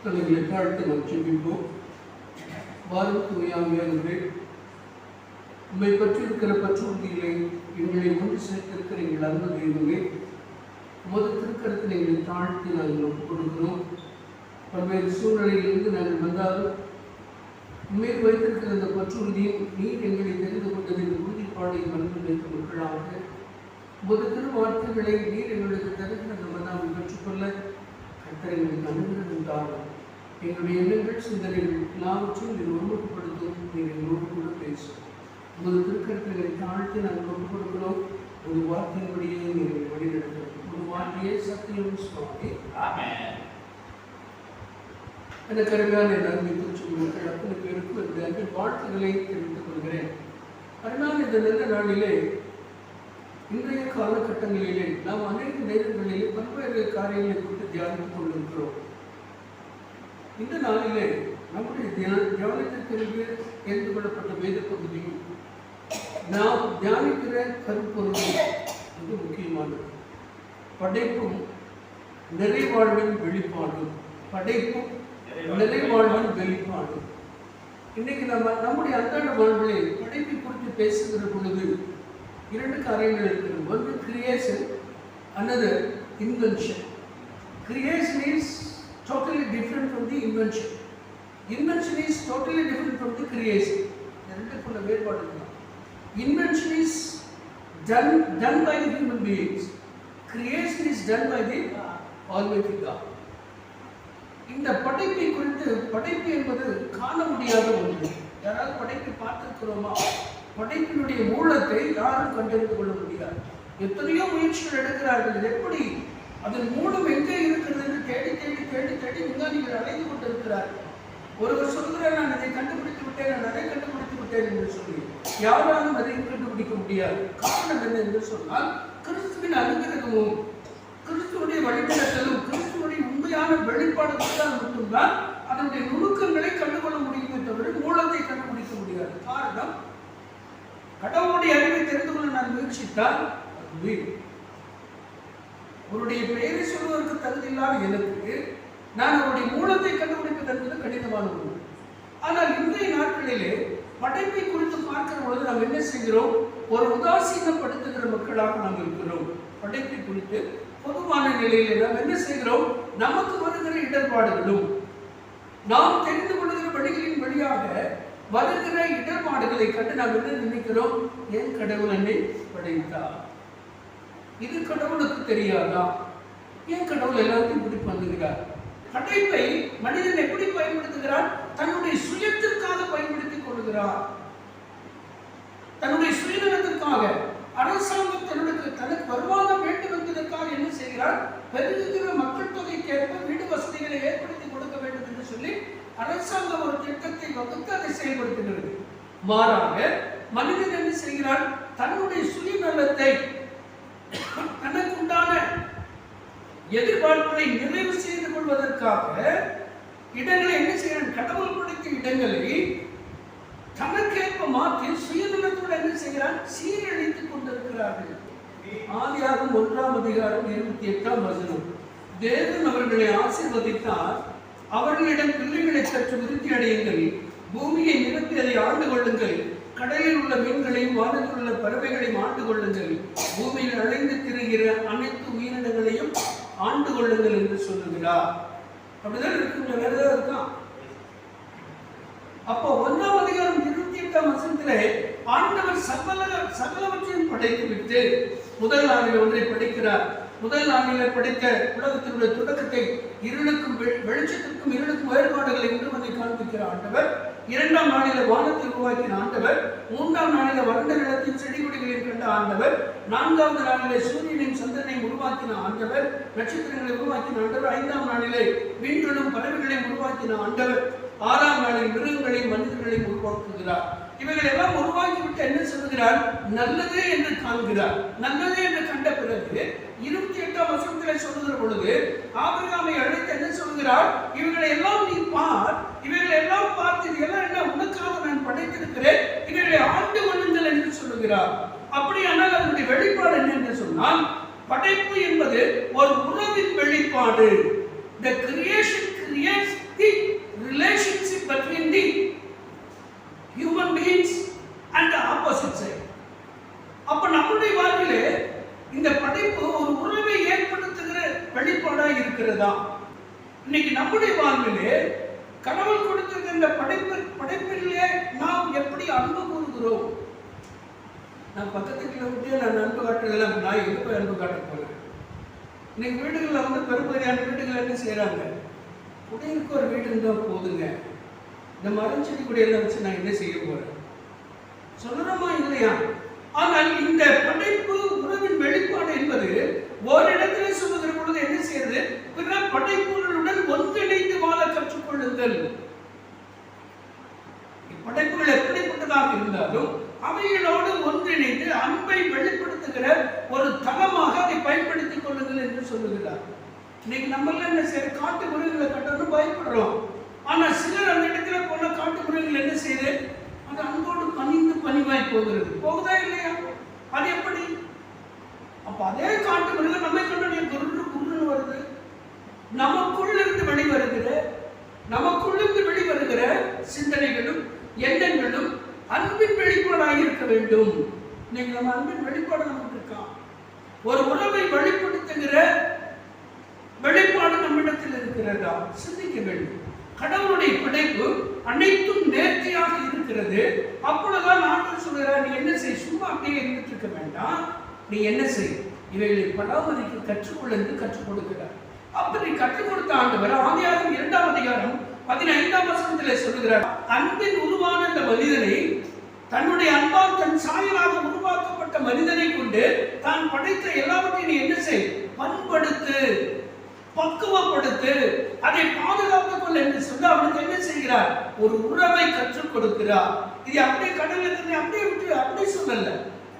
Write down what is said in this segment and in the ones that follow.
தலைகளை தாழ்த்தி நாம் ஜெபிப்போம். வாரும் தூயாமையானவரே, உண்மை பற்றி இருக்கிற பற்றுறுதிகளை எங்களை ஒன்று சேர்த்திருக்கிற எங்கள் அன்பு தெய்வமே, உமது திருக்கரத்தில் எங்களை தாழ்த்தி நாங்கள் ஒப்புக் கொடுக்கிறோம். பல்வேறு சூழ்நிலையிலிருந்து நாங்கள் வந்தாலும் உண்மை வைத்திருக்கிற அந்த பற்றுறுதியும் நீர் எங்களை தெரிந்து கொண்டதின் உறுதிப்பாடையும் அன்பு வைத்த மக்களாக உமது திருவார்த்தைகளை நீர் எங்களுக்கு தருகிற நம்ம நாம் பெற்றுக்கொள்ள கர்த்தர் எங்களுக்கு அனுகிரகம் உண்டாகும். எங்களுடைய எண்ணங்கள் சிந்தனைகள் எல்லாவற்றையும் நீர் ஒருமுகப்படுத்தும். நீர் எங்களோடு கூட பேசும். உமது திருக்கரங்களை தாழ்த்தி நாங்கள் ஒப்புக் கொடுக்கிறோம். ஒரு வார்த்தையின்படியே நீங்கள் வழிநடத்தும். ஒரு வார்த்தையே சத்தியம் சுவாமி. என கருமையான என் அருமை குறிச்சு மக்கள் அத்தனை பேருக்கு என்னுடைய அன்பின் வாழ்த்துக்களை தெரிவித்துக் கொள்கிறேன். அதனால் இந்த நல்ல நாளிலே இன்றைய காலகட்டங்களிலே நாம் அநேக நேரங்களிலே பல்வேறு காரியங்களை குறித்து தியானித்துக் கொண்டிருக்கிறோம். இந்த நாளிலே நம்முடைய தியானத்திற்கு தெரிந்து கொள்ளப்பட்ட வேத பகுதியும் நாம் தியானிக்கிற கருப்பொருளும் மிக முக்கியமானது. படைப்பும் நிறைவாழ்வின் வெளிப்பாடும். படைப்பும் நிறைவாழ்வின் வெளிப்பாடும். இன்னைக்கு நம்முடைய அன்றாட வாழ்விலே படைப்பை குறித்து பேசுகிற பொழுது இரண்டு காரியங்கள் இருக்கிறது. ஒன்று creation, another invention. Creation is totally different from the invention. Invention is totally different from the creation. இரண்டுக்குள்ள வேறுபாடு இருக்கு. Invention is done by the human beings. Creation is done by the Almighty God. இந்த படைப்பை குறித்து, படைப்பு என்பது காண முடியாத ஒன்று. யாராவது படைப்பை பார்த்திருக்கிறோமா? படைப்பினுடைய மூலத்தை யாரும் கண்டறிந்து கொள்ள முடியாது. எத்தனையோ முயற்சிகள் எடுக்கிறார்கள். எப்படி அதன் மூலம் எங்கே இருக்கிறது என்று தேடி தேடி தேடி தேடி விஞ்ஞானிகள் அலைந்து கொண்டிருக்கிறார்கள். ஒருவர் சொல்கிறார், நான் இதை கண்டுபிடித்து விட்டேன், நான் அதை கண்டுபிடித்து விட்டேன் என்று சொல்லி யாராலும் அதை கண்டுபிடிக்க முடியாது. காரணம் என்ன என்று சொன்னால், கிறிஸ்துவின் அனுகிரகமும் கிறிஸ்துவனுடைய வழிநடத்தலும் கிறிஸ்துவனுடைய உண்மையான வெளிப்பாடு மட்டும்தான் அதனுடைய நுணுக்கங்களை கண்டுகொள்ள முடியுமே தவிர மூலத்தை கண்டுபிடிக்க முடியாது. காரணம், கடவுளுடைய அறிவை தெரிந்து கொள்ள நான் முயற்சித்தால் அவருடைய பெயரை சொல்வதற்கு தகுதி இல்லாத எனக்கு நான் அவருடைய மூலத்தை கண்டுபிடிப்பது என்பது கடினமான ஒன்று. ஆனால் இன்றைய நாட்களிலே படைப்பை குறித்து பார்க்கிற பொழுது நாம் என்ன செய்கிறோம்? ஒரு உதாசீனப்படுத்துகிற மக்களாக நாம் இருக்கிறோம். படைப்பை குறித்து பொதுவான நிலையிலே நாம் என்ன செய்கிறோம்? நமக்கு வருகிற இடர்பாடுகளும் நாம் தெரிந்து கொள்கிற வழிகளின் வழியாக வருகிற இடர்பாடுகளை கண்டு நாம் என்ன நினைக்கிறோம்? ஏன் கடவுள் என்னை படைத்தார்? இது கடவுளுக்கு தெரியாதா? ஏன் கடவுள் எல்லாத்தையும் இப்படி பண்ணுகிறார்? படைப்பை மனிதன் எப்படி பயன்படுத்துகிறார்? தன்னுடைய சுயத்திற்காக பயன்படுத்திக் கொள்கிறார். தன்னுடைய சுயநலத்திற்காக, அரசாங்கம் தனக்கு வருமானம் வேண்டும் என்பதற்காக என்ன செய்கிறார்? பெருகுகிற மக்கள் தொகைக்கேற்ப வீடு வசதிகளை ஏற்படுத்தி கொடுக்க வேண்டும் என்று சொல்லி அரசாங்கம் ஒரு திட்டத்தை வகுத்து அதை செயல்படுத்துகிறது. மாறாக மனிதன் என்ன செய்கிறான்? தன்னுடைய சுயநலத்தை, தனக்குண்டான எதிர்பார்ப்புகளை நிறைவு செய்து கொள்வதற்காக இடங்களை என்ன செய்கிறான்? கடவுள் படைத்த இடங்களை தனக்கேற்ப மாற்றி சுயநலத்தோடு என்ன செய்கிறான்? சீரழித்துக் கொண்டிருக்கிறார்கள். ஆதியாகமம் 1ஆம் அதிகாரம் 28ஆம் வசனம். தேவன் அவர்களை ஆசீர்வதித்தார். அவர்களிடம் பிள்ளைகளை சற்று விருத்தி அடையுங்கள், பூமியை நிரப்பி அதை ஆண்டு கொள்ளுங்கள், கடலில் உள்ள மீன்களையும் வானத்தில் உள்ள பறவைகளையும் ஆண்டு கொள்ளுங்கள், பூமியில் அழைந்து திரிகிற அனைத்து உயிரினங்களையும் ஆண்டு கொள்ளுங்கள் என்று சொல்லுகிறார். அப்படிதான் இருக்கு. வேற ஏதாவது இருக்கா? அப்போ 1ஆம் அதிகாரம் 28ஆம் வசனத்திலே ஆண்டவர் சகலவற்றையும் படைத்து விட்டு முதல் நாளில் ஒன்றை படைக்கிறார். முதல் நாளிலே படைத்த உலகத்தினுடைய தொடக்கத்தை இருளுக்கும் வெளிச்சத்திற்கும் இருளுக்கும் வேறுபாடுகளை உருவதை காண்பிக்கிற ஆண்டவர். 2ஆம் நாளில வானத்தை உருவாக்கின ஆண்டவர். 3ஆம் நாளில வறண்ட நிலத்தின் செடி கொடிகளையும் கண்ட ஆண்டவர். 4ஆவது நாளிலே சூரியனையும் சந்திரனையும் உருவாக்கின ஆண்டவர். நட்சத்திரங்களை உருவாக்கின ஆண்டவர். 5ஆம் நாளிலே மீன்களும் பறவைகளையும் உருவாக்கின ஆண்டவர். 6ஆம் நாளில் மிருகங்களையும் மனிதர்களையும் உருவாக்குகிறார். இவைகள் எல்லாம் உருவாக்கிவிட்டு என்ன சொல்லுகிறார்? நல்லதே என்று காண்கிறார். நல்லதே என்று கண்ட பிறகு 28ஆம் வசனத்திலே சொல்லுகிற பொழுது ஆபிரகாமை அழைத்து என்ன சொல்கிறார்? இவைகளை எல்லாம் நீ பார், இவைகளை எல்லாம் பார்த்து இதெல்லாம் என்ன உனக்காக நான் படைத்திருக்கிறேன், இவைகளை ஆண்டு கொள்ளுங்கள் என்று சொல்லுகிறார். அப்படியானால் அதனுடைய வெளிப்பாடு என்ன என்று சொன்னால், படைப்பு என்பது ஒரு உறவின் வெளிப்பாடு. The creation creates இன்னைக்கு நம்முடைய வாழ்விலே கடவுள் கொடுத்திருக்கிற இந்த படைப்பிலே நாம் எப்படி அன்பு கூறுகிறோம்? நான் பக்கத்துக்குள்ள விட்டு நான் அன்பு காட்டுறதெல்லாம் நான் எங்க போய் அன்பு காட்ட போறேன்? இன்னைக்கு வீடுகளில் வந்து பெரும்படியான வீடுகள் என்ன செய்யறாங்க? குடியிருக்க ஒரு வீடு இருந்தால் போதுங்க, இந்த மரம் செடி குடியெல்லாம் வச்சு நான் என்ன செய்ய போறேன்? சொல்றோமா இல்லையா? ஆனால் இந்த படைப்பு உறவின் வெளிப்பாடு என்பது ஓரிடத்திலே சொல்லுகிற பொழுது என்ன செய்யறது? பிற படைப்புகளுடன் ஒன்றிணைந்து வாழ கற்றுக்கொள்ளுங்கள். படைப்புகள் எப்படிப்பட்டதாக இருந்தாலும் அவைகளோடு ஒன்றிணைந்து அன்பை வெளிப்படுத்துகிற ஒரு தளமாக அதை பயன்படுத்திக் கொள்ளுங்கள் என்று சொல்லுகிறார். இன்னைக்கு நம்ம என்ன செய்ய, காட்டு மிருகங்களை கட்டணும் பயப்படுறோம். ஆனா சிலர் அந்த இடத்துல போன காட்டு மிருகங்கள் என்ன செய்யுது? அது அன்போடு பணிந்து பணிவாய் போகுதா இல்லையா? அது எப்படி? அப்ப அதே காட்டு மிருகம் நம்மை கொண்டு குருன்னு வருது. நமக்குள்ளிருந்து வெளிவருகிற சிந்தனைகளும் எண்ணங்களும் அன்பின் வெளிப்பாடாக இருக்க வேண்டும். நீங்க நம்ம அன்பின் வெளிப்பாடு நமக்கு இருக்கா? ஒரு உறவை வெளிப்படுத்துகிற வெளிப்பாடு நம்மிடத்தில் இருக்கிறதா? சிந்திக்க வேண்டும். கடவுளுடைய படைப்பு அனைத்தும் நேர்த்தியாக இருக்கிறது. அப்பொழுதுதான் ஆண்டவர் சொல்கிறார், நீ என்ன செய், சும்மா அப்படியே இருந்துட்டு இருக்க வேண்டாம், நீ என்ன செய், இவைகளை பராமரிக்க கற்றுக்கொள்ள என்று கற்றுக் கொடுக்கிறார். அப்படி கற்றுக் கொடுத்த ஆண்டவர் ஆதியாகமம் 2ஆம் அதிகாரம் 15ஆம் வசனத்திலே சொல்லுகிறார், அன்பின் உருவான இந்த மனிதனை, தன்னுடைய அன்பால் தன் சாயலாக உருவாக்கப்பட்ட மனிதனை கொண்டு தான் படைத்த எல்லாவற்றையும் நீ என்ன செய், பண்படுத்து, பக்குவப்படுத்து, அதை பாதுகாத்துக் கொள்ள என்று சொல்லி அவனுக்கு என்ன செய்கிறார்? ஒரு உறவை கற்றுக் கொடுக்கிறார். இது அப்படியே கடலில் அப்படியே விட்டு அப்படியே சொல்லல,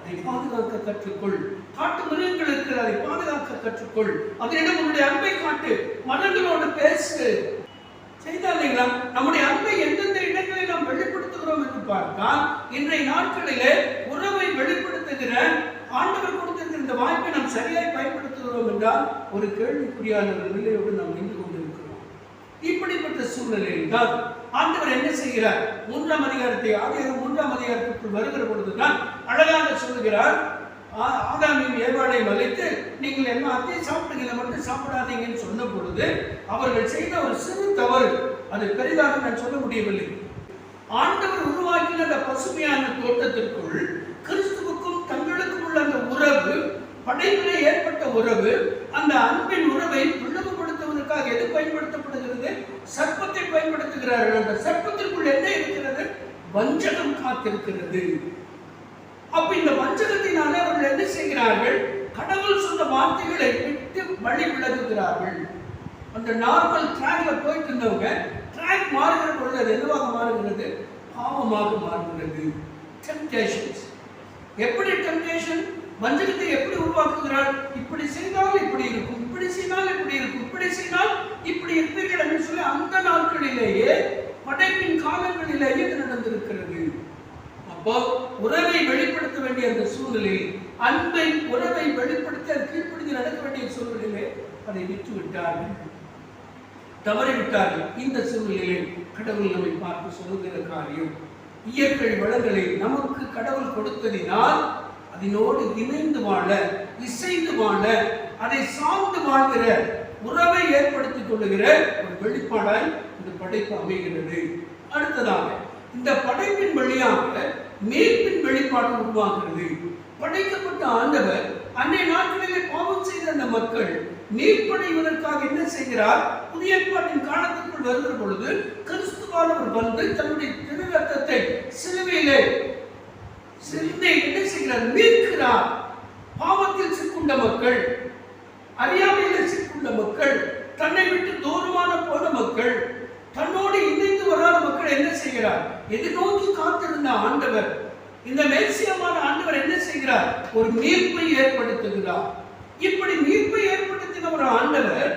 அதை பாதுகாக்க கற்றுக்கொள். காட்டு மிருகங்களுக்கு அதை பாதுகாக்க கற்றுக்கொள். அதனிடம் உன்னுடைய அன்பை காட்டு, மனங்களோடு பேசு. செய்தா இல்லைங்களா? நம்முடைய அன்பை எந்தெந்த இடங்களை நாம் வெளிப்படுத்துகிறோம் என்று பார்த்தால், இன்றைய நாட்களிலே உறவை வெளிப்படுத்துகிற ஆண்டவர் கொடுத்திருக்கிற இந்த வாய்ப்பை நாம் சரியாய் பயன்படுத்துகிறோம் என்றால் ஒரு கேள்விக்குறியான நிலையோடு நாம் நின்று கொண்டிருக்கிறோம். இப்படிப்பட்ட சூழ்நிலையில் தான் ஆண்டவர் என்ன செய்கிறார்? 3ஆம் அதிகாரத்தை ஆதியாகமம் 3ஆம் அதிகாரத்திற்குள் வருகிற பொழுதுதான் அழகாக சொல்லுகிறார், ஆதாமையும் ஏவாளையும் அழைத்து நீங்கள் எல்லாத்தையும் சாப்பிடுங்க, மட்டும் சாப்பிடாதீங்கன்னு சொன்ன பொழுது அவர்கள் செய்த ஒரு சிறு தவறு, அது பெரிதாக நான் சொல்ல முடியவில்லை. ஆண்டவர் உருவாக்கின அந்த பசுமையான தோட்டத்திற்குள் கிறிஸ்துவுக்கும் தங்களுக்கும் உள்ள அந்த உறவு, படைப்பிலே ஏற்பட்ட உறவு, அந்த அன்பின் உறவை பிளவுபடுத்துவதற்காக எது பயன்படுத்தப்படுகிறது? சர்ப்பத்தை பயன்படுத்துகிறார்கள். அந்த சர்ப்பத்திற்குள் என்ன இருக்கிறது? வஞ்சகம் காத்திருக்கிறது. அப்ப இந்த வஞ்சகத்தினாலே அவர்கள் என்ன செய்கிறார்கள்? கடவுள் சொன்ன வார்த்தைகளை விட்டு வழி விலகுகிறார்கள். அந்த நார்மல் ட்ராக்ல போயிட்டு இருந்தவங்க ட்ராக் மாறுகிற பொழுது அது எதுவாக மாறுகிறது? பாவமாக மாறுகிறது. டெம்ப்டேஷன்ஸ். எப்படி டெம்ப்டேஷன்? வஞ்சகத்தை எப்படி உருவாக்குகிறார்? இப்படி செய்தால் இப்படி இருக்கும், இப்படி செய்தால் இப்படி இருக்கும், இப்படி செய்தால் இப்படி இருப்பீர்கள் என்று சொல்லி அந்த நாட்களிலேயே, படைப்பின் காலங்களிலேயே இது நடந்திருக்கிறது. அப்போ உறவை வெளிப்படுத்த வேண்டிய அந்த சூழ்நிலையில், அன்பை உறவை வெளிப்படுத்தி அது கீழ்ப்படிந்து நடக்க வேண்டிய சூழ்நிலையிலே அதை விட்டு விட்டார்கள், தவறிவிட்டார்கள். இந்த சூழ்நிலையில் கடவுள் நம்மை பார்த்து சொல்லுகிற காரியம், இயற்கை வளங்களை நமக்கு கடவுள் கொடுத்ததினால் அதனோடு இணைந்து வாழ, இசைந்து வாழ, அதை சார்ந்து வாழ்கிற உறவை ஏற்படுத்திக் கொள்ளுகிற ஒரு வெளிப்பாடாய் இந்த படைப்பு அமைகிறது. அடுத்ததாக இந்த படைப்பின் வழியாக மீட்பின் வெளிப்பாடு உருவாகிறது. படைக்கப்பட்ட ஆண்டவர் அன்றைய நாட்களிலே பாவம் செய்த அந்த மக்கள் மீட்படைவதற்காக என்ன செய்கிறார்? புதிய ஏற்பாட்டின் காலத்திற்குள் வருகிற பொழுது கிறிஸ்துவானவர் வந்து தன்னுடைய திரு ரத்தத்தை சிலுவையிலே சிந்தை என்ன செய்கிறார்? மீட்கிறார். பாவத்தில் சிக்குண்ட மக்கள், அறியாமையில் சிக்குண்ட மக்கள், தன்னை விட்டு தூரமான போன மக்கள், தன்னோடு இணைந்து வராத மக்கள் என்ன செய்கிறார்? எதிர்நோக்கி காத்திருந்த ஆண்டவர், இந்த மேசியமான ஆண்டவர் என்ன செய்கிறார்? ஒரு மீட்பை ஏற்படுத்துகிறார். இப்படி மீட்பை ஏற்படுத்தின ஒரு ஆண்டவர்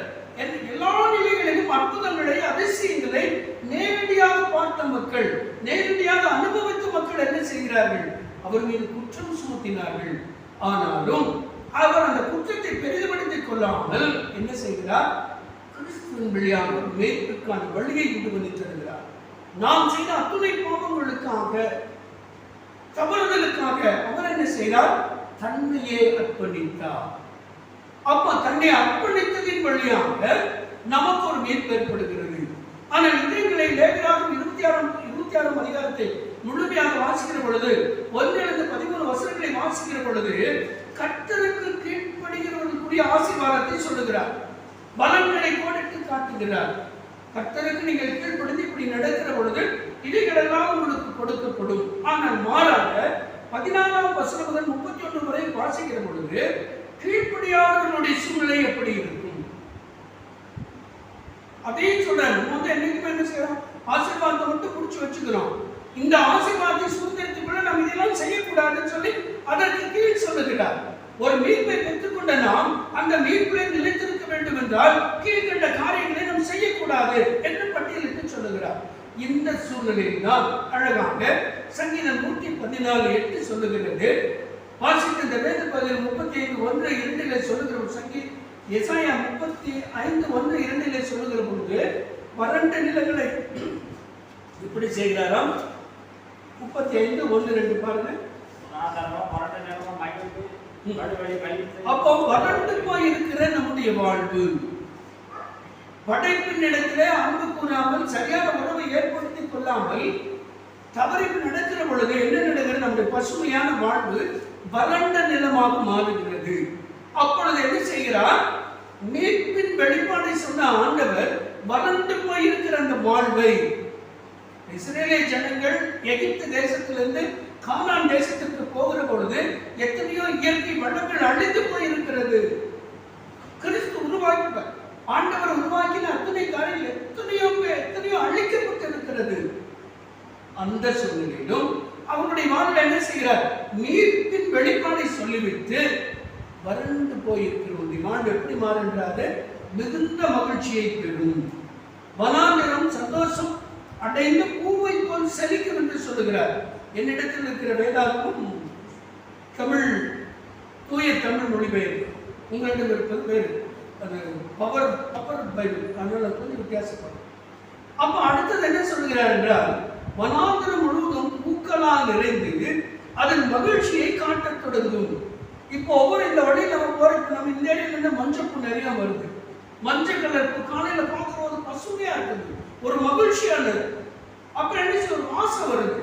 எல்லா நிலைகளிலும் அற்புதங்களை, அதிசயங்களை நேரடியாக பார்த்த மக்கள், நேரடியாக அனுபவித்த மக்கள் என்ன செய்கிறார்கள்? அவர் மீது குற்றம் சுமத்தினார்கள். ஆனாலும் அவர் அந்த குற்றத்தை பெரிதுபடுத்திக் கொள்ளாமல் என்ன செய்கிறார்? கிறிஸ்துவின் வழியாக மீட்புக்கான வழியை விடுவதை தருகிறார். நாம் செய்த அத்துணை பாவங்களுக்காக, தவறுதலுக்காக அவர் என்ன செய்தார்? தன்னையே அர்ப்பணித்தார். அப்ப தன்னை அர்ப்பணித்ததின் வழியாக நமக்கு ஒரு மீட்பு ஏற்படுகிறது. ஆனால் இதயங்களை லேவியராகமம் 26ஆம் அதிகாரத்தை முழுமையாக வாசிக்கிற பொழுது 1-13 வசனங்களை வாசிக்கிற பொழுது கர்த்தருக்கு கீழ்ப்படுகிறவர்களுடைய ஆசீர்வாதத்தை சொல்லுகிறார். பலன்களை கோடிட்டு காட்டுகிறார். கர்த்தருக்கு நீங்கள் கீழ்ப்படுத்தி இப்படி நடக்கிற பொழுது இவைகளெல்லாம் உங்களுக்கு கொடுக்கப்படும். ஆனால் மாறாக 14ஆம் வசனம் முதல் 31 வரை வாசிக்கிற பொழுது கீழ்ப்படியாதவர்களுடைய சூழ்நிலை எப்படி இருக்கும் அதையும் சொல்றாரு. நம்ம என்னைக்குமே என்ன செய்யறோம்? ஆசீர்வாதத்தை மட்டும் குடிச்சு வச்சுக்கிறோம். இந்த ஆசீர்வாதத்தை சுதந்திரத்துக்குள்ள நம்ம இதெல்லாம் செய்யக்கூடாதுன்னு சொல்லி அதற்கு கீழ் சொல்லுகிறார். ஒரு மீட்பை பெற்றுக்கொண்ட நாம் அந்த மீட்பை நிலைத்திருக்க வேண்டும் என்றால் கீழ்கண்ட காரியங்களை நாம் செய்யக்கூடாது என்று பட்டியலிட்டு சொல்லுகிறார். இந்த சூழ்நிலையில் தான் அழகாக சங்கீதம் 114:8 சொல்லுகிறது. வாசித்த இந்த வேத பகுதியில் 35:1-2 சொல்லுகிற ஒரு சங்கீதம், எசாயா 35:1-2 சொல்லுகிற பொழுது வறண்ட நிலங்களை இப்படி செய்கிறாராம். 35:1-2 பாருங்க. அப்போ வறண்டு போய் இருக்கிற நம்முடைய வாழ்வு, படைப்பின் இடத்திலே அன்பு கூறாமல் சரியான உறவை ஏற்படுத்திக் கொள்ளாமல் தவறி நடக்கிற பொழுது என்ன நடக்கிறது? நம்முடைய பசுமையான வாழ்வு வறண்ட நிலமாக மாறுகிறது. அப்பொழுது என்ன செய்கிறார்? மீட்பின் வெளிப்பாடை சொன்ன ஆண்டவர் வறண்டு போய் இருக்கிற அந்த வாழ்வை, இஸ்ரேலிய ஜனங்கள் எகிப்து தேசத்திலிருந்து கானான் தேசத்திற்கு போகிற பொழுது எத்தனையோ இயற்கை வளங்கள் அழிந்து போய் இருக்கிறது. கிறிஸ்து உருவாக்கினார், ஆண்டவர் உருவாக்கின அத்தனை காரியங்கள் எத்தனையோ அழிக்கப்பட்டிருக்கிறது. அந்த சூழ்நிலையிலும் அவங்களுடைய வாழ்வில் என்ன செய்கிறார்? மீட்பின் வெளிப்பாடை சொல்லிவிட்டு வறண்டு போயிருக்கிற வாழ்வு எப்படி மாறுன்றாரு? மிகுந்த மகிழ்ச்சியை பெறும், வனாந்திரம் சந்தோஷம் அடைந்த பூவை போல் செழிக்கும் என்று சொல்லுகிறார். என்னிடத்தில் இருக்கிற வேதாகமும் தமிழ் தூய தமிழ் மொழிபெயர்ப்பு, உங்களிடம் இருப்பது வேறு, அது பவர் பைபிள், அதனால கொஞ்சம் வித்தியாசப்படும். அப்போ அடுத்தது என்ன சொல்லுகிறார் என்றால், வனாந்திரம் முழுவதும் பூக்களால் நிறைந்து அதன் மகிழ்ச்சியை காட்டத் தொடங்கும். இப்போ ஒவ்வொரு இந்த வழியில் நம்ம போறப்ப நம்ம இந்த ஏரியில மஞ்சள் நிறைய வருது. மஞ்சள் கலர் காலையில பார்க்கும்போது பசுமையா இருக்குது, ஒரு மகிழ்ச்சியானது. அப்புறம் என்ன செய்ய, ஒரு வாசம் வருது.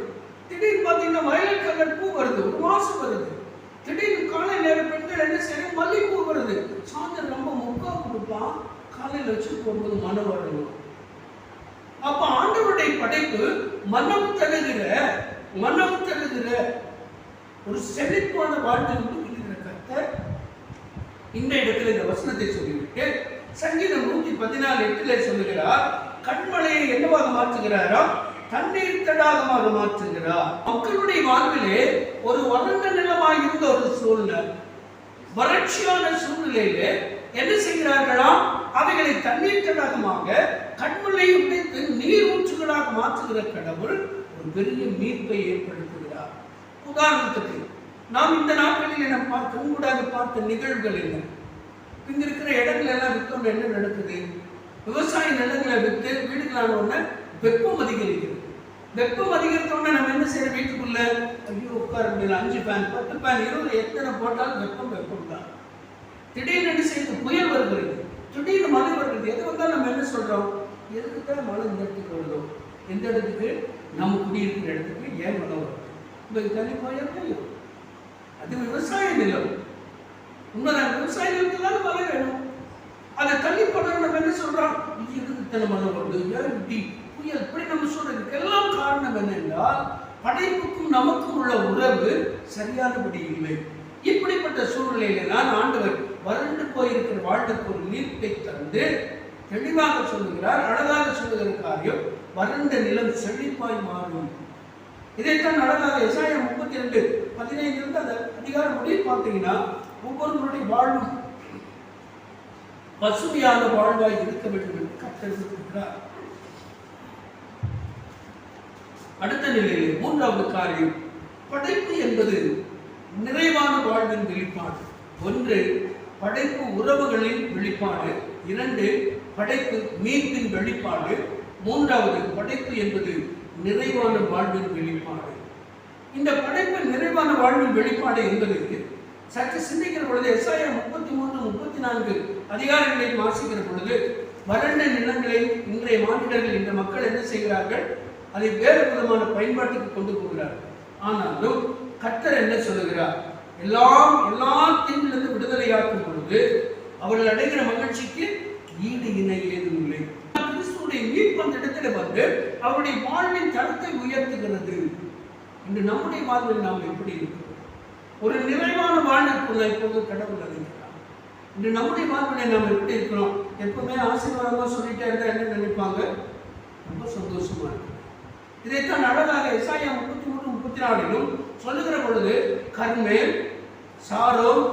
திடீர்னு பார்த்தீங்கன்னா வயலட் கலர் பூ வருது, ஒரு வாசம் வருது. திடீர்னு காலை நேரம் பெண்கள் என்ன செய்யணும், மல்லிகைப்பூ வருது. சாயந்தரம் ரொம்ப முக்கா கொடுப்பான், காலையில் வச்சு போகும்போது மனம் வரணும். அப்ப ஆண்டவருடைய படைப்பு மனம் தருகிற ஒரு செழிப்பான வாழ்க்கை கர்த்தர் இந்த இடத்துல இந்த வசனத்தை சொல்லிவிட்டு சங்கீதம் 114:8 சொல்லுகிறார், கண்மலையை என்னவாக மாற்றுகிறாரா? தண்ணீர் தடாகமாக மாற்றுகிறார். மக்களுடைய வாழ்விலே ஒரு வறண்ட நிலமாக இருந்த ஒரு சூழ்நிலை, வறட்சியான சூழ்நிலையிலே என்ன செய்கிறார்களா? அவைகளை தண்ணீர் தடாகமாக, கண்மலை உடைத்து நீர் ஊற்றுகளாக மாற்றுகிற கடவுள் ஒரு பெரிய மீட்பை ஏற்படுத்துகிறார். உதாரணத்துக்கு நாம் இந்த நாட்களில் நாம் பார்த்த நிகழ்வுகள் என்ன? இங்க இருக்கிற இடங்கள் எல்லாம் விற்க என்ன நடக்குது? விவசாய நிலங்களை விற்று வீடுகளான உடனே வெப்பம் அதிகரிக்கிறது. வெப்பம் அதிகரித்தோடனே நம்ம என்ன செய்யற? வீட்டுக்குள்ள ஐயோ உட்கார முடியல, 5 ஃபேன் 10 ஃபேன் 20 எத்தனை போட்டாலும் வெப்பம் தான். திடீர்னு என்ன செய்யுது? புயல் வருகிறது, திடீர்னு மழை வருகிறது. எது வந்தாலும் நம்ம என்ன சொல்றோம்? எதுக்கு தான் மழை இந்த இடத்துக்கு வருதோ? எந்த இடத்துக்கு? நம்ம குடியிருக்கிற இடத்துக்கு ஏன் மழை வரும்? உங்களுக்கு தனி போய் அது விவசாய நிலம். உண்மைதான், விவசாய நிலத்துக்கு தான் மழை வேணும். அதை தள்ளி போட நம்ம என்ன சொல்றோம்? இது எதுக்கு இத்தனை மழை வருது, ஏன் இப்படி புயல் இப்படி நம்ம சொல்றதுக்கு எல்லாம் காரணம் என்னென்றால் படைப்புக்கும் நமக்கும் உள்ள உறவு சரியானபடி இல்லை. இப்படிப்பட்ட சூழ்நிலையில தான் ஆண்டவர் வறண்டு போயிருக்கிற வாழ்வுக்கு ஒரு நீர்ப்பை தந்து தெளிவாக சொல்லுகிறார். அழகாக சொல்லுகிற காரியம், வறண்ட நிலம் செழிப்பாய் மாறும். இதைத்தான் அழகாக எசாயா 32:15 அந்த அதிகாரம் முடிவு பார்த்தீங்கன்னா, ஒவ்வொருவருடைய வாழ்வும் பசுமையான வாழ்வாய் இருக்க வேண்டும் என்று கட்டளையிட்டிருக்கிறார். அடுத்த நிலையிலே 3வது காரியம், படைப்பு என்பது நிறைவான வாழ்வின் வெளிப்பாடு. 1 படைப்பு உறவுகளின் வெளிப்பாடு, 2 படைப்பு மீட்பின் வெளிப்பாடு, 3வது படைப்பு என்பது நிறைவான வாழ்வின் வெளிப்பாடு. இந்த படைப்பின் நிறைவான வாழ்வின் வெளிப்பாடு என்பது சற்று சிந்திக்கிற பொழுது எசாயா 33-34 அதிகாரங்களை வாசிக்கிற பொழுது வறண்ட நிலங்களை இன்றைய மாநிலங்கள் இந்த மக்கள் என்ன செய்கிறார்கள்? அதை வேறு விதமான பயன்பாட்டுக்கு கொண்டு போகிறார்கள். ஆனாலும் கர்த்தர் என்ன சொல்லுகிறார்? எல்லா தீங்கிலிருந்து விடுதலையாக்கும் பொழுது அவர்கள் அடைகிற மகிழ்ச்சிக்கு ஈடு இணை ஏதும் இல்லை. கிறிஸ்துடைய மீட்பு அந்த இடத்துல வந்து அவருடைய வாழ்வின் தரத்தை உயர்த்துகிறது. இன்று நம்முடைய வாழ்வில் நாம் எப்படி இருக்கிறோம்? ஒரு நிறைவான வாழ்வுக்குள்ள இப்போது கடவுள் அறிகிறார். இன்று நம்முடைய வாழ்விலை நாம் எப்படி இருக்கிறோம்? எப்பவுமே ஆசீர்வாதமா சொல்லிட்டே இருந்தா என்ன நினைப்பாங்க? ரொம்ப சந்தோஷமா இருக்கு. இதைத்தான் அழகாக எசாயா 33:34 சொல்லுகிற பொழுது கர்மேல், சாரோன்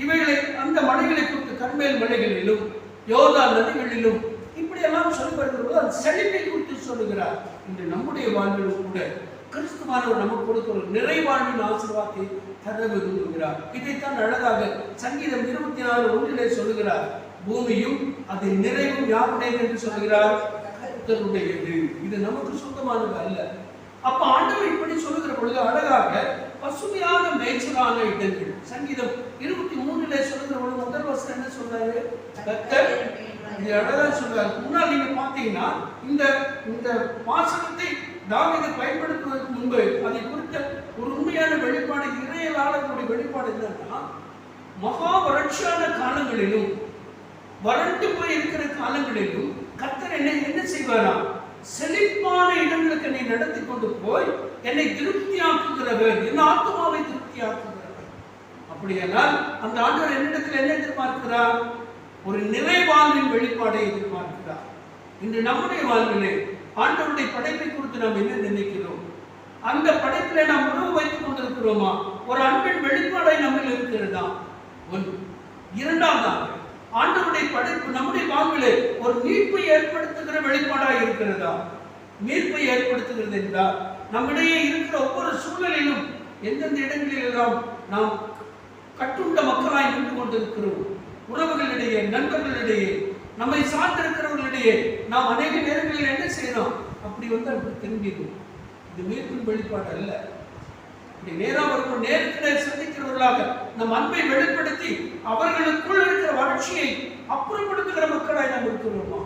இவைகளை அந்த மலைகளை குறித்து கர்மேல் மலைகளிலும் யோர்தா நதிகளிலும் இப்படியெல்லாம் சொல்லி வருகிறது. அந்த செழிப்பை குறித்து சொல்லுகிறார். இன்று நம்முடைய வாழ்விலும் கூட கிறிஸ்துவானவர் நமக்கு கொடுக்கிற ஒரு நிறைவாழ்வின் ஆசீர்வாதத்தை தர விரும்புகிறார். இதைத்தான் அழகாக சங்கீதம் 24:1 சொல்லுகிறார். பூமியும் அதன் நிறைவும் யாருடையது என்று சொல்லுகிறார்? கர்த்தருடையது. இது நமக்கு சொந்தமானது அல்ல. அப்ப ஆண்டவர் இப்படி சொல்லுகிற பொழுது அழகாக பசுமையான மேய்ச்சலான இடங்கள். சங்கீதம் 23 சொல்லுகிற பொழுது முதல் வசனம் என்ன சொல்றாரு? கர்த்தர். இது அழகா சொல்றாரு. முன்னால் நீங்க பாத்தீங்கன்னா இந்த வாசகத்தை தாவீது பயன்படுத்துவதற்கு முன்பு அதை குறித்த ஒரு உண்மையான வெளிப்பாடு, இறையலாளர்களுடைய வெளிப்பாடு என்னன்னா, மகா வறட்சியான காலங்களிலும் வறண்டு போய் இருக்கிற காலங்களிலும் கர்த்தர் என்ன செய்வாராம்? செழிப்பான இடங்களுக்கு என்னை நடத்தி கொண்டு போய் என்னை திருப்தியாக்குகிறவர், என் ஆத்மாவை திருப்தியாக்குகிறவர். அப்படியானால் அந்த ஆண்டவர் என்னிடத்தில் என்ன எதிர்பார்க்கிறார்? ஒரு நிறைவாழ்வின் வெளிப்பாடை எதிர்பார்க்கிறார். இன்று நம்முடைய வாழ்விலே ஆண்டவருடைய படைப்பை குறித்து நாம் என்ன நினைக்கிறோம்? அந்த படைப்பிலே நாம் உணவு வைத்துக் கொண்டிருக்கிறோமா? ஒரு அன்பின் வெளிப்பாடை நம்மில் இருக்கிறதா? ஒன்று. இரண்டாவதாக ஆண்டவருடைய படைப்பு நம்முடைய வாழ்விலே ஒரு மீட்பை ஏற்படுத்துகிற வெளிப்பாடாக இருக்கிறதா? மீட்பை ஏற்படுத்துகிறது என்றால் நம்மிடையே இருக்கிற ஒவ்வொரு சூழலிலும் எந்தெந்த இடங்களிலெல்லாம் நாம் கட்டுண்ட மக்களாய் நின்று கொண்டிருக்கிறோம், உறவுகளிடையே, நண்பர்களிடையே, நம்மை சார்ந்திருக்கிறவர்களிடையே நாம் அநேக நேரங்களில் என்ன செய்யணும்? அப்படி வந்து அப்படி திரும்பிடும். இது மீட்பின் வெளிப்பாடு அல்ல. இப்படி நேராக நேருக்கு நேர் சந்திக்கிறவர்களாக நம் அன்பை வெளிப்படுத்தி அவர்களுக்குள் இருக்கிற வறட்சியை அப்புறப்படுத்துகிற மக்களாய் நாம் இருக்கிறோமா?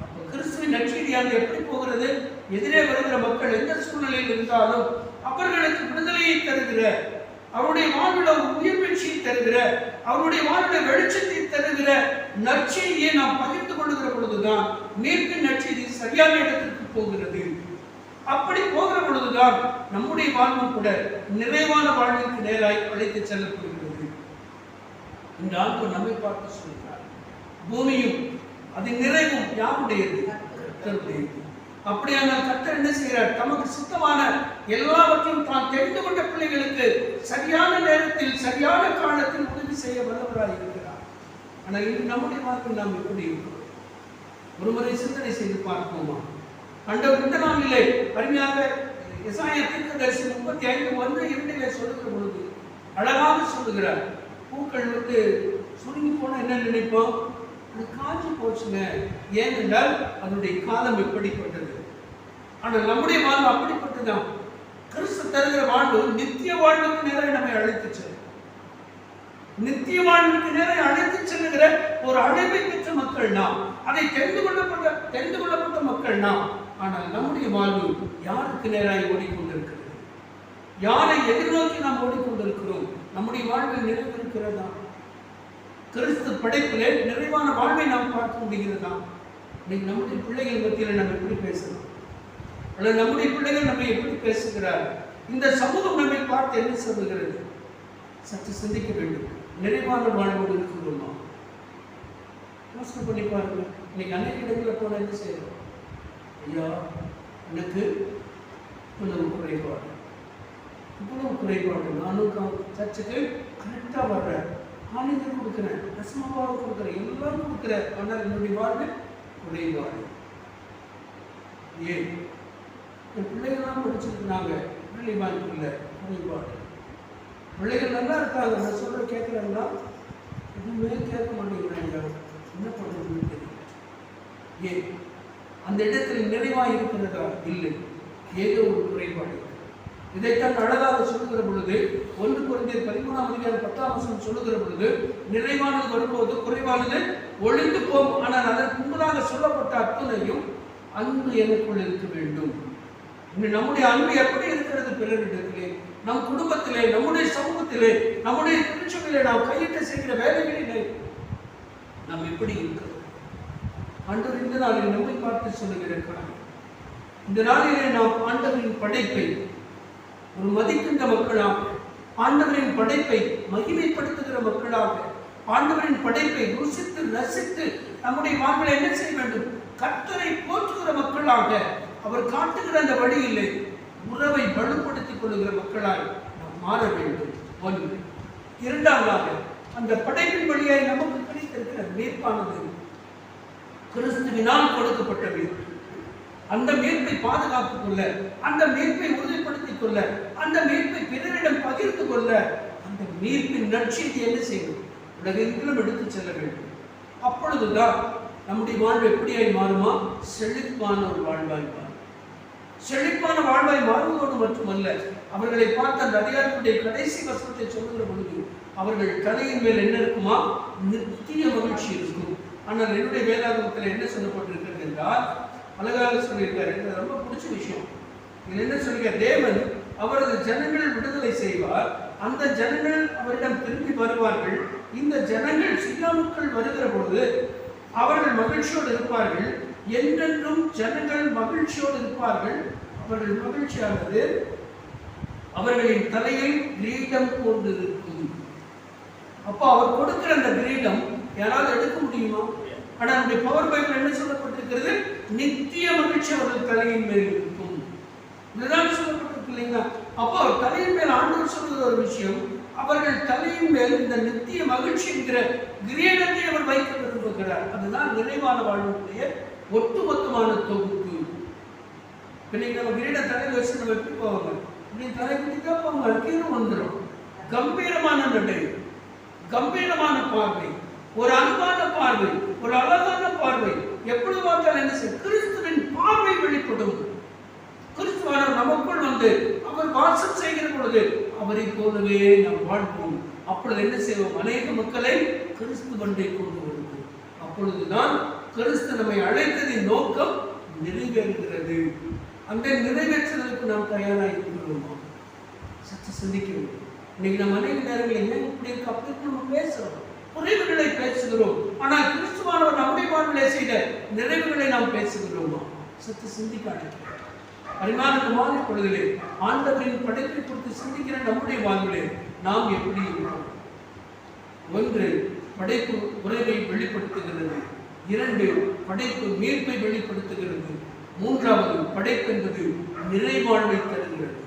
அப்ப கிறிஸ்துவின் நற்செய்தியானது எப்படி போகிறது? எதிரே வருகிற மக்கள் எந்த சூழ்நிலையில் இருந்தாலும் அவர்களுக்கு விடுதலையை தருகிற, அவருடைய வாழ்வில் ஒரு உயிர்வீழ்ச்சியை தருகிற, அவருடைய வாழ்வில் வெளிச்சத்தை தருகிற நற்செய்தியை நாம் பகிர்ந்து கொள்ளுகிற பொழுதுதான் மீட்பின் நற்செய்தி சரியான இடத்திற்கு போகிறது. அப்படி போகிற பொழுதுதான் நம்முடைய வாழ்வும் கூட நிறைவான வாழ்விற்கு நேராய் அழைத்து செல்லப்படுகிறது. இந்த ஆண்டு நம்மை பார்த்து சொல்கிறார், பூமியும் அதன் நிறைவும் யாருடையது? கர்த்தருடையது. அப்படியானால் கர்த்தர் என்ன செய்கிறார்? தமக்கு சுத்தமான எல்லாவற்றையும் தான் தெரிந்து கொண்ட பிள்ளைகளுக்கு சரியான நேரத்தில் சரியான காலத்தில் உதவி செய்ய வல்லவராய் இருக்கிறார். ஆனால் இன்று நம்முடைய வாழ்வில் நாம் எப்படி இருக்கிறோம்? ஒருமுறை சிந்தனை செய்து பார்ப்போமா? ஆண்டவர் இந்த நாளிலே அருமையாக எசாயா தீர்க்கதரிசி 35:1-2 சொல்லுகிற பொழுது அழகாக சொல்லுகிறார். பூக்கள் வந்து சுருங்கி போன என்ன நினைப்போம்? அது காஞ்சி போச்சுங்க. ஏனென்றால் அதனுடைய காலம் எப்படிப்பட்டது. ஆனால் நம்முடைய வாழ்வு அப்படிப்பட்டதுதான். கிறிஸ்து தருகிற வாழ்வு நித்திய வாழ்வுக்கு நேரம் நம்மை அழைத்து செல்லும். நித்திய வாழ்வுக்கு நேரம் அழைத்து செல்லுகிற ஒரு அழைப்பை பெற்ற மக்கள் நாம். அதை தெரிந்து கொள்ளப்பட்ட மக்கள் நாம். ஆனால் நம்முடைய வாழ்வு யாருக்கு நேராக ஓடிக்கொண்டிருக்கிறது? யாரை எதிர்நோக்கி நாம் ஓடிக்கொண்டிருக்கிறோம்? நம்முடைய வாழ்வில் நிறைவு இருக்கிறதா? கிறிஸ்து படைப்பிலே நிறைவான வாழ்வை நாம் பார்க்க முடிகிறதா? இன்னைக்கு நம்முடைய பிள்ளைகள் மத்தியில் நம்ம எப்படி பேசணும்? அல்லது நம்முடைய பிள்ளைகள் நம்ம எப்படி பேசுகிறார்கள்? இந்த சமூகம் நம்மை பார்த்து என்ன சொல்லுகிறது? சற்று சிந்திக்க வேண்டும். நிறைவான வாழ்வோடு இருக்கிறோமா? யோசனை பண்ணி பாருங்க. இன்னைக்கு அநேக இடங்களில் போன என்ன செய்யறோம்? ஐயா, எனக்கு இவ்வளவு குறைபாடு, நானும் சர்ச்சுக்கு கரெக்டாக வர்றேன், ஆணையம் கொடுக்குறேன், ரசமாவாக கொடுக்குறேன், எல்லாம் கொடுக்குறேன். ஆனால் என்னுடைய வாழ்வு குறைபாடு. ஏன்? என் பிள்ளைகள்லாம் படிச்சிருக்கிறாங்க, வேலை வாய்ப்பு இல்லை, குறைபாடு. பிள்ளைகள் நல்லா இருக்காங்க, நான் சொல்ற கேட்குறாங்களா? எதுவுமே கேட்க மாட்டேங்கிறாங்க. என்ன பண்ணுறதுன்னு தெரியல. ஏன்? அந்த இடத்தில் நிறைவாக இருக்கிறதா? இல்லை, ஏதோ ஒரு குறைபாடு. இதைத்தான் அழகாக சொல்லுகிற பொழுது 1 கொரிந்தியர் 13:10 சொல்லுகிற பொழுது நிறைவானது வரும்போது குறைவானது ஒளிந்து போகும். ஆனால் அதற்கு முன்பதாக சொல்லப்பட்ட அத்தனையும் அன்பு எனக்குள் இருக்க வேண்டும். நம்முடைய அன்பு எப்படி இருக்கிறது பிறரிடத்திலே, நம் குடும்பத்திலே, நம்முடைய சமூகத்திலே, நம்முடைய திருச்சபையிலே, நாம் கையிட்டு செய்கிற வேலைகளிலே நாம் எப்படி இருக்கிறோம்? ஆண்டவர் இந்த நாளில் நம்மை பார்த்து சொல்லுகிறார், இந்த நாளிலே நாம் ஆண்டவரின் படைப்பை ஒரு மதிக்கின்ற மக்களாக, ஆண்டவரின் படைப்பை மகிமைப்படுத்துகிற மக்களாக, ஆண்டவரின் படைப்பை ருசித்து ரசித்து நம்முடைய வாழ்வில் என்ன செய்ய வேண்டும்? கர்த்தரை போற்றுகிற மக்களாக, அவர் காட்டுகிற அந்த வழியிலே உறவை வலுப்படுத்திக் கொள்ளுகிற மக்களாக நாம் மாற வேண்டும். ஒன்று. இரண்டாவதாக, அந்த படைப்பின் வழியாய் நமக்கு கிடைத்திருக்கிற மீட்பானது கிறிஸ்துவினால் கொடுக்கப்பட்ட மீட்பு. அந்த மீட்பை பாதுகாத்துக் கொள்ள, அந்த மீட்பை உறுதிப்படுத்திக் கொள்ள, அந்த மீட்பை பிறரிடம் பகிர்ந்து கொள்ள, அந்த மீட்பின் நற்செய்தி என்ன செய்யும்? உலகெங்கிலும் எடுத்துச் செல்ல வேண்டும். அப்பொழுதுதான் நம்முடைய வாழ்வு எப்படியாய் மாறுமா? செழிப்பான ஒரு வாழ்வாய் மாறும். செழிப்பான வாழ்வாய் மாறுவதோடு மட்டுமல்ல, அவர்களை பார்த்த அந்த அதிகாரத்துடைய கடைசி வசனத்தை சொல்லுகிற பொழுது அவர்கள் தலையின் மேல் என்ன இருக்குமா? நித்திய மகிழ்ச்சி இருக்கும். ஆனால் என்னுடைய வேதாகமத்தில் என்ன சொல்லப்பட்டிருக்கிறது என்றால், அழகாக சொல்லியிருக்காரு, எனக்கு ரொம்ப பிடிச்ச விஷயம். இது என்ன சொல்லியிருக்கார்? தேவன் அவரது ஜனங்கள் விடுதலை செய்வார், அந்த ஜனங்கள் அவரிடம் திரும்பி வருவார்கள், இந்த ஜனங்கள் சீயோனுக்குள் வருகிற பொழுது அவர்கள் மகிழ்ச்சியோடு இருப்பார்கள், என்றென்றும் ஜனங்கள் மகிழ்ச்சியோடு இருப்பார்கள், அவர்கள் மகிழ்ச்சியானது அவர்களின் தலையில் கிரீடம் கொண்டு இருக்கும். அப்போ அவர் கொடுக்கிற அந்த கிரீடம் யாராவது எடுக்க முடியுமா? ஆனால் நம்முடைய பவர் பைபிள் என்ன சொல்லப்பட்டிருக்கிறது? நித்திய மகிழ்ச்சி அவர்கள் தலையின் மேல் இருக்கும். இதுதான் சொல்லப்பட்டிருக்கு இல்லைங்களா? அப்போ அவர் தலையின் மேல் ஆண்டவர் சொல்லுகிற ஒரு விஷயம், அவர்கள் தலையின் மேல் இந்த நித்திய மகிழ்ச்சி என்கிற கிரீடத்தை அவர் வைக்க விரும்புகிறார். அதுதான் நிறைவான வாழ்வுடைய ஒட்டுமொத்தமான தொகுப்பு. இன்னைக்கு நம்ம கிரீட தலையில் வச்சு நம்ம எப்படி போவாங்க? இன்னைக்கு தலை பிடிக்கா போவாங்க, கீழே வந்துடும். கம்பீரமான நடை, கம்பீரமான பார்வை, ஒரு அன்பான பார்வை, ஒரு அழகான பார்வை, எப்படி பார்த்தால் என்ன செய்யும்? கிறிஸ்துவின் பார்வை வெளிப்படும். கிறிஸ்துவானவர் நமக்குள் வந்து அவர் வாசம் செய்கிற பொழுது அவரை போலவே நாம் வாழ்வோம். அப்பொழுது என்ன செய்வோம்? அநேக மக்களை கிறிஸ்துவண்டை கொண்டு வருவோம். அப்பொழுதுதான் கிறிஸ்து நம்மை அழைத்ததின் நோக்கம் நிறைவேறுகிறது. அந்த நிறைவேற்றுதலுக்கு நாம் தயாராக இருக்கிறோமா? சற்று சிந்திக்க வேண்டும். இன்னைக்கு நம்ம அநேக நேரங்களில் என்ன இப்படி இருக்கு அப்படி நம்ம பேசுறோம், குறைவுகளை பேசுகிறோம். ஆனால் கிறிஸ்துவானவர் நம்முடைய வாழ்விலே செய்த நிறைவுகளை நாம் பேசுகிறோமா? சற்று சிந்திக்க பரிமாணமான பொழுதிலே ஆண்டவரின் படைப்பை குறித்து சிந்திக்கிற நம்முடைய வாழ்விலே நாம் எப்படி இருக்கிறோம்? ஒன்று, படைப்பு உறவை வெளிப்படுத்துகிறது. இரண்டு, படைப்பு மீட்பை வெளிப்படுத்துகிறது. மூன்றாவது, படைப்பு என்பது நிறைவாழ்வை தருகிறது.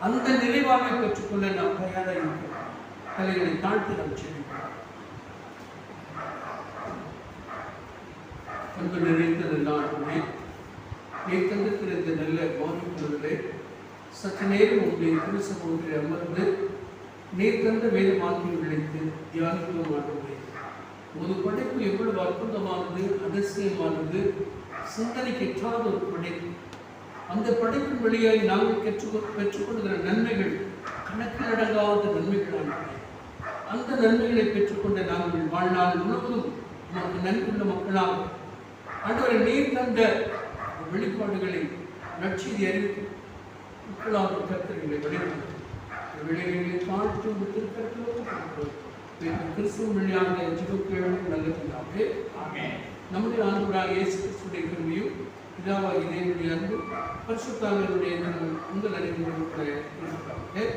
அந்த நிறைவாழ்வை பெற்றுக்கொள்ள நாம் தயாராக இருக்கிறோம். தலைகளை தாழ்த்தி நாம் செல்கிறோம். அன்பு நிறைந்தது நாடுமே, நீ தந்திருக்கிற இந்த நல்ல கவனிப்புகளே, சற்று நேரம் உங்களுடைய திருசம் ஒன்றை அமர்ந்து நீ தந்த வேத வாக்கியங்களை தியானிக்கும் ஆண்டுமே. ஒரு படைப்பு எவ்வளவு அற்புதமானது, அதிசயமானது, சிந்தனைக்கு எட்டாத ஒரு படைப்பு. அந்த படைப்பின் வழியாய் நாங்கள் பெற்றுக்கொள்கிற நன்மைகள் கணக்கில் அடங்காத நன்மைகளான அந்த நன்மைகளை பெற்றுக்கொண்ட நாங்கள் வாழ்நாள் முழுவதும் நமக்கு நன்றியுள்ள மக்களாக ஆண்டவரை நீர் தந்த வெளிப்பாடுகளை நற்செய்தி அறிவித்து மக்களாக கர்த்தர்களை வழிநடத்தும் விளைவுகளை தாழ்த்து திருக்கரத்தில் கிறிஸ்துவ வழியாக ஜெபம் நல்லதாகவே நம்முடைய ஆண்டவராக இயேசு கிறிஸ்துவின் கிருபையும் பிதாவாகிய தேவனுடைய அன்பு பரிசுத்த ஆவியானவருடைய உங்கள் அனைவரும் இருக்கிறார்கள்.